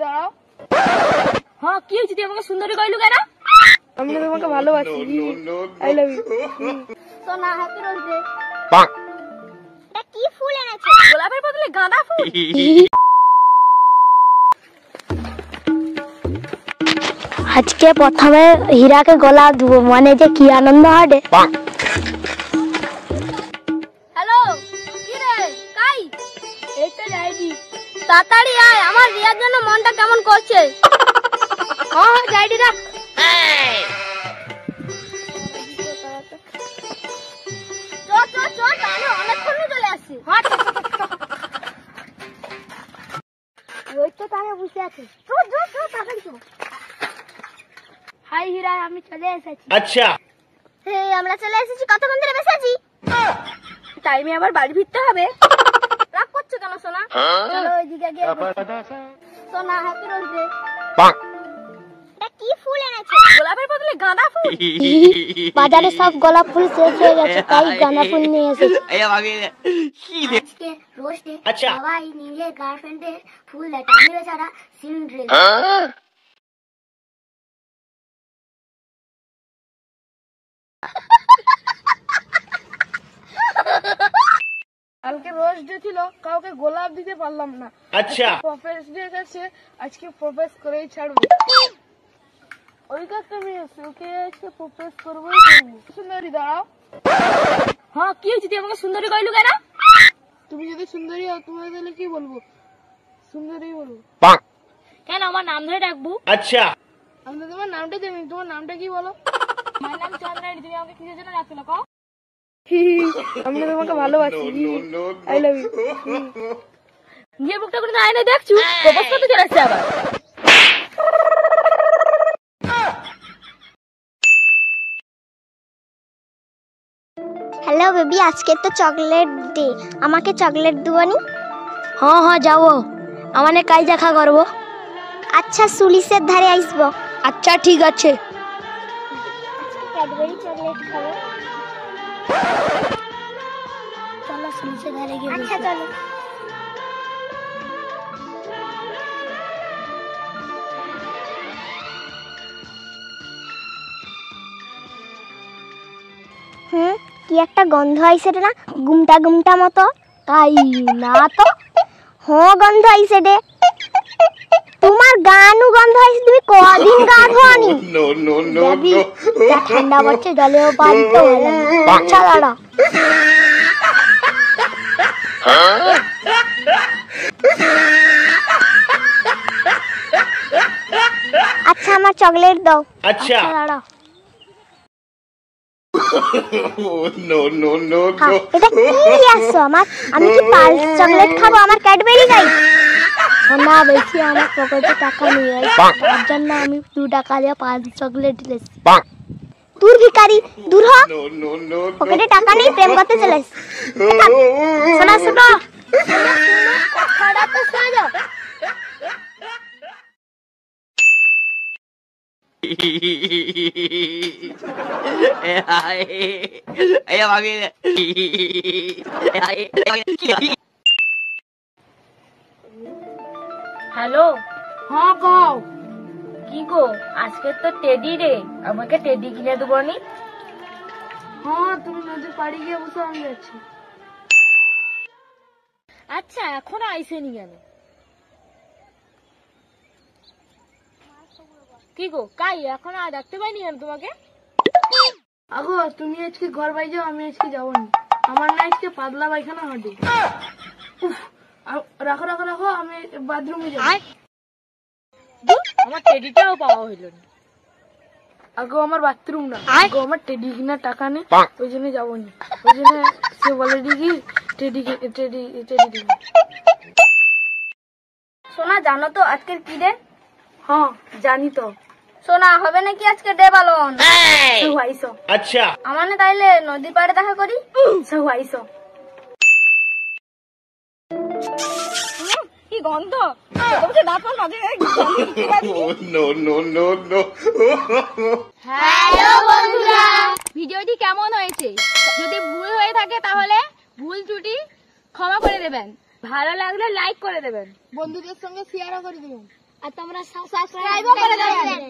দাঁড়াও। হ্যাঁ কি হয়েছে, তুই আমাকে সুন্দরী কইলু কেন? আমি তোমাকে ভালোবাসি, আই লাভ ইউ। সোনা হ্যাপি বার্থডে। এটা কি ফুল এনেছো? গোলাপের বদলে গাঁদা ফুল। আজকে প্রথমে হীরাকে গোলাপ দেবো, মানে যে কি আনন্দ হবে। হ্যালো, কি রে কাই? এই তো যাইছি। তাড়াতাড়ি আয়, আমার রিয়ার জন্য মনটা কেমন করছে। হ্যাঁ যাইছি না। চল তাহলে অনেকক্ষণই চলে আসছি। ওই তো তারা বসে আছে। হাই হীরা, আমি চলে এসেছি। আচ্ছা আমরা চলে এসেছি, কতক্ষণ ধরে বসে আছি? টাইমে আবার বাড়ি ফিরতে হবে। রাগ করছো কেন সোনা? চলো ওইদিকে গিয়ে সোনা হ্যাপি বার্থডে। এটা কি ফুল এনেছো? গোলাপের বদলে গাঁদা ফুল। বাজারে সব গোলাপ ফুল শেষ হয়ে গেছে, তাই গাঁদা ফুল নিয়ে এসেছি। আজকে রোস্টে আচ্ছা। সবাই নিজের গার্লফ্রেন্ডের ফুল দেয়, আমি বেচারা সিন্ড্রেলা। কালকে রোজ ডে ছিল, কাউকে গোলাপ দিতে পারলাম না। আচ্ছা প্রপোজ ডে গেছে, আজকে প্রপোজ করেই ছাড়বো। ওই কাজটা আমি ওকে আজকে প্রপোজ করবোই করবো। সুন্দরী দাঁড়াও। হ্যাঁ কি হয়েছে, তুই আমাকে সুন্দরী কইলু কেন? তুমি যদি সুন্দরী হও, তোমাকে তাহলে কি বলবো? সুন্দরী বলবো। কেন, আমার নাম ধরে ডাকবো? আচ্ছা আমি তো তোমার নামটা জানি, তোমার নামটা কি বলো? আমার নাম চন্দ্রাণী, তুমি আমাকে কিসের জন্য ডাকছিলে কও? আমি তো তোমাকে ভালোবাসি, আই লাভ ইউ। নিজের মুখটা করে আয়নায় দেখছু, প্রপোজ করতে চলে আসছে আবার। হ্যালো বেবি, আজকে তো চকলেট ডে, আমাকে চকলেট দিবনি? হ্যাঁ যাবো, আমানে কাই দেখা করবো। আচ্ছা সুলিসের ধারে আসবো। আচ্ছা ঠিক আছে। ক্যাডবেরি চকলেট খাবো, চলো সুলিসের ধারে গিয়ে। আচ্ছা চলো। কি একটা গন্ধ আইছে রে, না গুমটা গুমটা মতো? তাই না তো, হ্যাঁ গন্ধ আইছে রে। তোমার গানু গন্ধ আইছে, তুমি কদিন গা ধোনি? ঠান্ডা পড়ছে, জলেও বাড়িতে হলাম। আচ্ছা দাঁড়া। আচ্ছা আমার চকলেট দাও। আচ্ছা দাঁড়া। নো এটা কি নিয়ে আসছো আমার? আমি কি পালস চকলেট খাবো? আমার ক্যাডবেরি খাই। সোনা বেশি আমার পকেটে টাকা নিয়ে আসছে, তার জন্য আমি 2 টাকা দিয়ে পালস চকলেট দিয়েছি। দূর ভিখারি, দূর হ। পকেটে টাকা নেই, প্রেম করতে চলে এসেছি। শোনা শোনা, কথাটা তো শোনা যাও। হ্যালো, হ্যাঁ কও। কি গো, আজকে তো টেডি রে, আমাকে টেডি কিনে দেবনি? হ্যাঁ তুমি নদীর পাড়ি গিয়ে বসে, আমি যাচ্ছি। আচ্ছা এখনো আইসেনি কেন? কি গো কাই, এখনো দেখতে পাইনি কেন তোমাকে? আগো তুমি আজকে ঘর বাই যাও, আমি আজকে যাবো না। আমার না আজকে পাতলা পায়খানা হবে। রাখো রাখো রাখো, আমি বাথরুমে যাবো। আমার টেডিটাও পাওয়া হইল না। আগো আমার বাথরুম না, আগো আমার টেডি কিনার টাকা নেই, ওই জন্য যাবো না। ওই জন্য সে বলে কি টেডি টেডি টেডি দিন। সোনা জানো তো আজকের কি ডে? হ্যাঁ জানি তো। সোনা হবে নাকি আজকে ডে পালন? আইসো। আচ্ছা আমার না তাইলে নদীর পাড়ে দেখা করি। আইসো। কি গন্ধ, হ্যালো বন্ধুরা, ভিডিওটি কেমন হয়েছে? যদি ভুল হয়ে থাকে তাহলে ভুল ত্রুটি ক্ষমা করে দেবেন, ভালো লাগলে লাইক করে দেবেন, বন্ধুদের সঙ্গে শেয়ারও করে দেবেন। আর তোমরা সাবস্ক্রাইবও করে দেবেন।